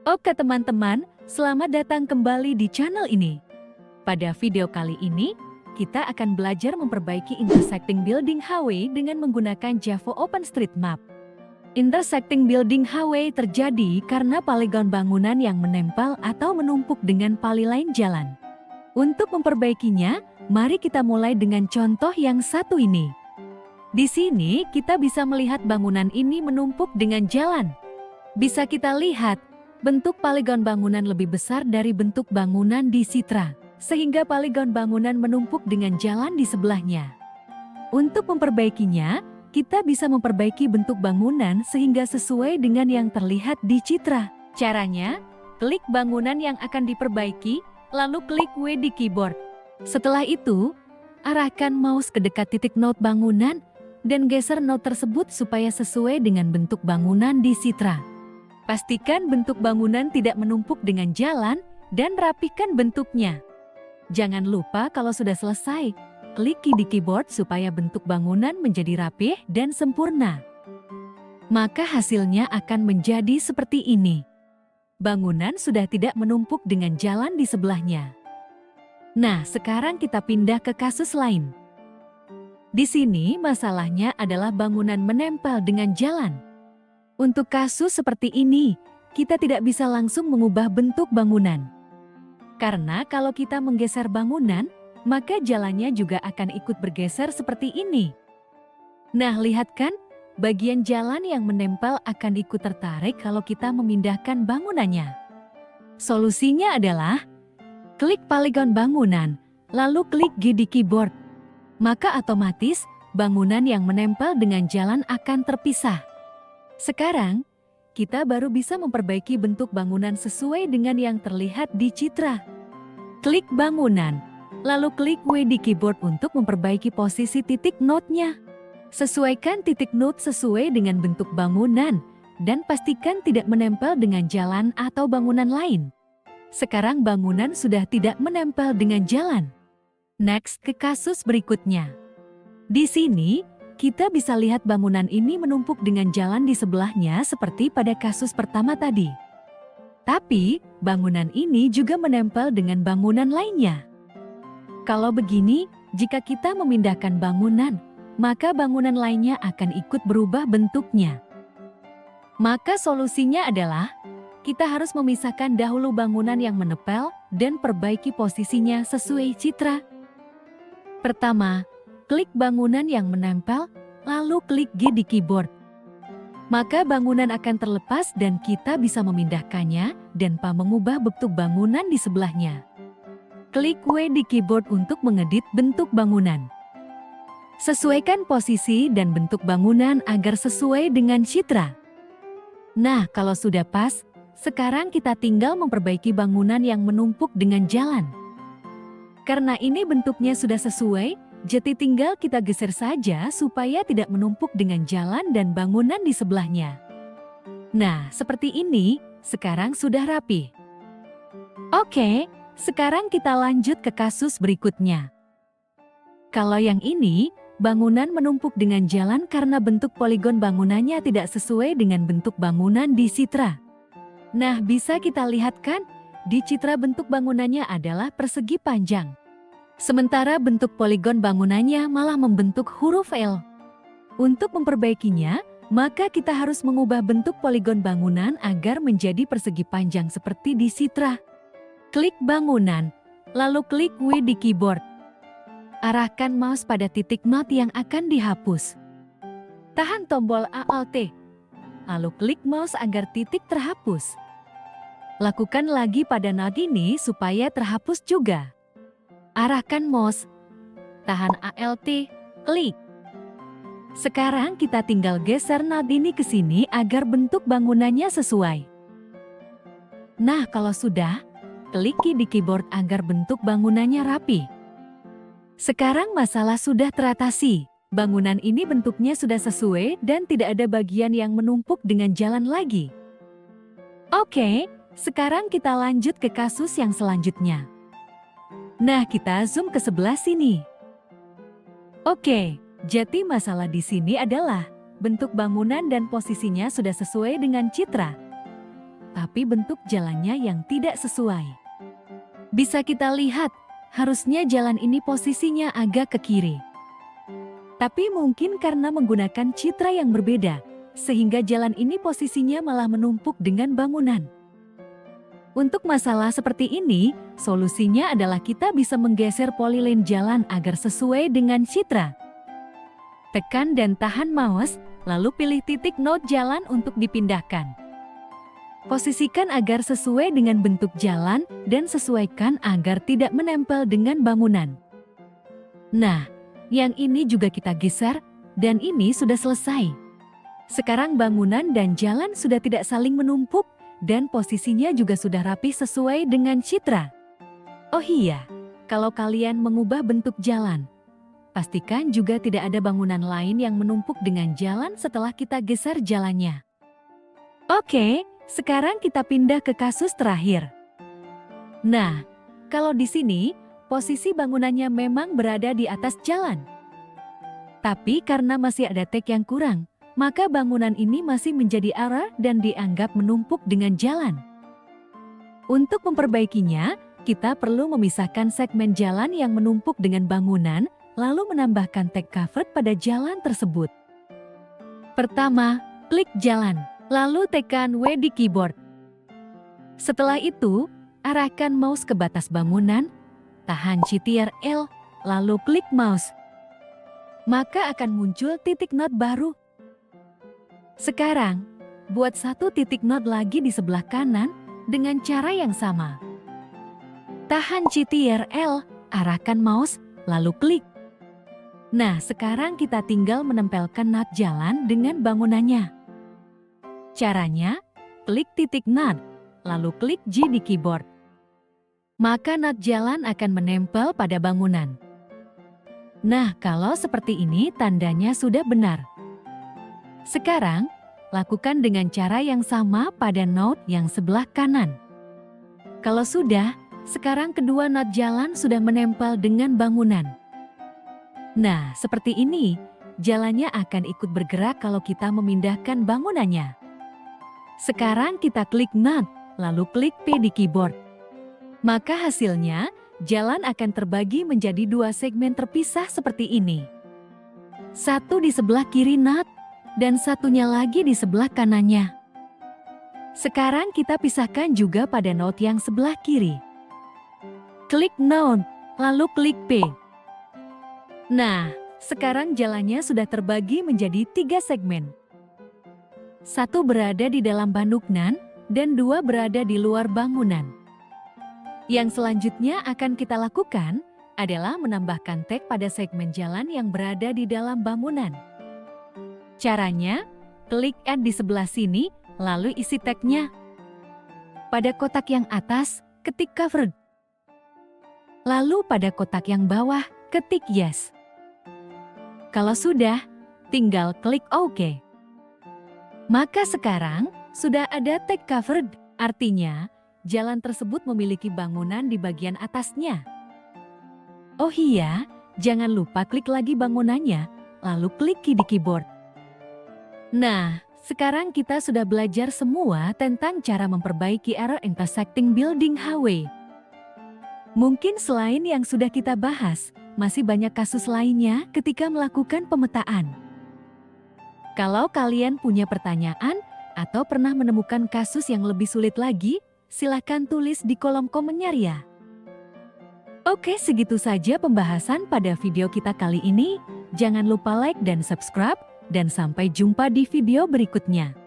Oke teman-teman, selamat datang kembali di channel ini. Pada video kali ini, kita akan belajar memperbaiki intersecting building highway dengan menggunakan Java OpenStreetMap. Intersecting building highway terjadi karena poligon bangunan yang menempel atau menumpuk dengan pali lain jalan. Untuk memperbaikinya, mari kita mulai dengan contoh yang satu ini. Di sini kita bisa melihat bangunan ini menumpuk dengan jalan. Bisa kita lihat, bentuk poligon bangunan lebih besar dari bentuk bangunan di Citra, sehingga poligon bangunan menumpuk dengan jalan di sebelahnya. Untuk memperbaikinya, kita bisa memperbaiki bentuk bangunan sehingga sesuai dengan yang terlihat di Citra. Caranya, klik bangunan yang akan diperbaiki, lalu klik W di keyboard. Setelah itu, arahkan mouse ke dekat titik node bangunan dan geser node tersebut supaya sesuai dengan bentuk bangunan di Citra. Pastikan bentuk bangunan tidak menumpuk dengan jalan dan rapikan bentuknya. Jangan lupa kalau sudah selesai, klik di keyboard supaya bentuk bangunan menjadi rapih dan sempurna. Maka hasilnya akan menjadi seperti ini. Bangunan sudah tidak menumpuk dengan jalan di sebelahnya. Nah, sekarang kita pindah ke kasus lain. Di sini masalahnya adalah bangunan menempel dengan jalan. Untuk kasus seperti ini, kita tidak bisa langsung mengubah bentuk bangunan. Karena kalau kita menggeser bangunan, maka jalannya juga akan ikut bergeser seperti ini. Nah, lihat kan, bagian jalan yang menempel akan ikut tertarik kalau kita memindahkan bangunannya. Solusinya adalah, klik poligon bangunan, lalu klik G di keyboard. Maka otomatis, bangunan yang menempel dengan jalan akan terpisah. Sekarang, kita baru bisa memperbaiki bentuk bangunan sesuai dengan yang terlihat di Citra. Klik bangunan, lalu klik W di keyboard untuk memperbaiki posisi titik node-nya. Sesuaikan titik node sesuai dengan bentuk bangunan, dan pastikan tidak menempel dengan jalan atau bangunan lain. Sekarang bangunan sudah tidak menempel dengan jalan. Next ke kasus berikutnya. Di sini, kita bisa lihat bangunan ini menumpuk dengan jalan di sebelahnya seperti pada kasus pertama tadi. Tapi, bangunan ini juga menempel dengan bangunan lainnya. Kalau begini, jika kita memindahkan bangunan, maka bangunan lainnya akan ikut berubah bentuknya. Maka solusinya adalah, kita harus memisahkan dahulu bangunan yang menempel dan perbaiki posisinya sesuai Citra. Pertama, klik bangunan yang menempel, lalu klik G di keyboard. Maka bangunan akan terlepas dan kita bisa memindahkannya dan mengubah bentuk bangunan di sebelahnya. Klik W di keyboard untuk mengedit bentuk bangunan. Sesuaikan posisi dan bentuk bangunan agar sesuai dengan Citra. Nah, kalau sudah pas, sekarang kita tinggal memperbaiki bangunan yang menumpuk dengan jalan. Karena ini bentuknya sudah sesuai, jadi tinggal kita geser saja supaya tidak menumpuk dengan jalan dan bangunan di sebelahnya. Nah, seperti ini, sekarang sudah rapi. Oke, sekarang kita lanjut ke kasus berikutnya. Kalau yang ini, bangunan menumpuk dengan jalan karena bentuk poligon bangunannya tidak sesuai dengan bentuk bangunan di Citra. Nah, bisa kita lihat kan, di Citra bentuk bangunannya adalah persegi panjang. Sementara bentuk poligon bangunannya malah membentuk huruf L. Untuk memperbaikinya, maka kita harus mengubah bentuk poligon bangunan agar menjadi persegi panjang seperti di Citra. Klik bangunan, lalu klik W di keyboard. Arahkan mouse pada titik node yang akan dihapus. Tahan tombol Alt, lalu klik mouse agar titik terhapus. Lakukan lagi pada node ini supaya terhapus juga. Arahkan mouse, tahan Alt, klik. Sekarang kita tinggal geser node ini ke sini agar bentuk bangunannya sesuai. Nah, kalau sudah, klik di keyboard agar bentuk bangunannya rapi. Sekarang masalah sudah teratasi. Bangunan ini bentuknya sudah sesuai dan tidak ada bagian yang menumpuk dengan jalan lagi. Oke, sekarang kita lanjut ke kasus yang selanjutnya. Nah, kita zoom ke sebelah sini. Oke, jadi masalah di sini adalah bentuk bangunan dan posisinya sudah sesuai dengan Citra. tapi bentuk jalannya yang tidak sesuai. Bisa kita lihat, harusnya jalan ini posisinya agak ke kiri. Tapi mungkin karena menggunakan citra yang berbeda, sehingga jalan ini posisinya malah menumpuk dengan bangunan. Untuk masalah seperti ini, solusinya adalah kita bisa menggeser polyline jalan agar sesuai dengan citra. Tekan dan tahan mouse, lalu pilih titik node jalan untuk dipindahkan. Posisikan agar sesuai dengan bentuk jalan dan sesuaikan agar tidak menempel dengan bangunan. Nah, yang ini juga kita geser, dan ini sudah selesai. Sekarang bangunan dan jalan sudah tidak saling menumpuk, dan posisinya juga sudah rapi sesuai dengan citra. Oh iya, kalau kalian mengubah bentuk jalan, pastikan juga tidak ada bangunan lain yang menumpuk dengan jalan setelah kita geser jalannya. Oke, sekarang kita pindah ke kasus terakhir. Nah, kalau di sini, posisi bangunannya memang berada di atas jalan. Tapi karena masih ada tag yang kurang, maka bangunan ini masih menjadi error dan dianggap menumpuk dengan jalan. Untuk memperbaikinya, kita perlu memisahkan segmen jalan yang menumpuk dengan bangunan, lalu menambahkan tag covered pada jalan tersebut. Pertama, klik jalan, lalu tekan W di keyboard. Setelah itu, arahkan mouse ke batas bangunan, tahan Ctrl L, lalu klik mouse. Maka akan muncul titik node baru. Sekarang, buat satu titik node lagi di sebelah kanan dengan cara yang sama. Tahan Ctrl L, arahkan mouse, lalu klik. Nah, sekarang kita tinggal menempelkan node jalan dengan bangunannya. Caranya, klik titik node, lalu klik J di keyboard. Maka node jalan akan menempel pada bangunan. Nah, kalau seperti ini tandanya sudah benar. Sekarang, lakukan dengan cara yang sama pada node yang sebelah kanan. Kalau sudah, sekarang kedua node jalan sudah menempel dengan bangunan. Nah, seperti ini, jalannya akan ikut bergerak kalau kita memindahkan bangunannya. Sekarang kita klik node, lalu klik P di keyboard. Maka hasilnya, jalan akan terbagi menjadi dua segmen terpisah seperti ini. Satu di sebelah kiri node, dan satunya lagi di sebelah kanannya. Sekarang kita pisahkan juga pada node yang sebelah kiri. Klik node, lalu klik P. Nah, sekarang jalannya sudah terbagi menjadi 3 segmen. Satu berada di dalam bangunan, dan 2 berada di luar bangunan. Yang selanjutnya akan kita lakukan adalah menambahkan tag pada segmen jalan yang berada di dalam bangunan. Caranya, klik Add di sebelah sini, lalu isi tagnya. Pada kotak yang atas, ketik covered. Lalu pada kotak yang bawah, ketik yes. Kalau sudah, tinggal klik OK. Maka sekarang, sudah ada tag covered, artinya, jalan tersebut memiliki bangunan di bagian atasnya. Oh iya, jangan lupa klik lagi bangunannya, lalu klik key di keyboard. Nah, sekarang kita sudah belajar semua tentang cara memperbaiki error intersecting building highway. Mungkin selain yang sudah kita bahas, masih banyak kasus lainnya ketika melakukan pemetaan. Kalau kalian punya pertanyaan atau pernah menemukan kasus yang lebih sulit lagi, silakan tulis di kolom komentar ya. Oke, segitu saja pembahasan pada video kita kali ini. Jangan lupa like dan subscribe, dan sampai jumpa di video berikutnya.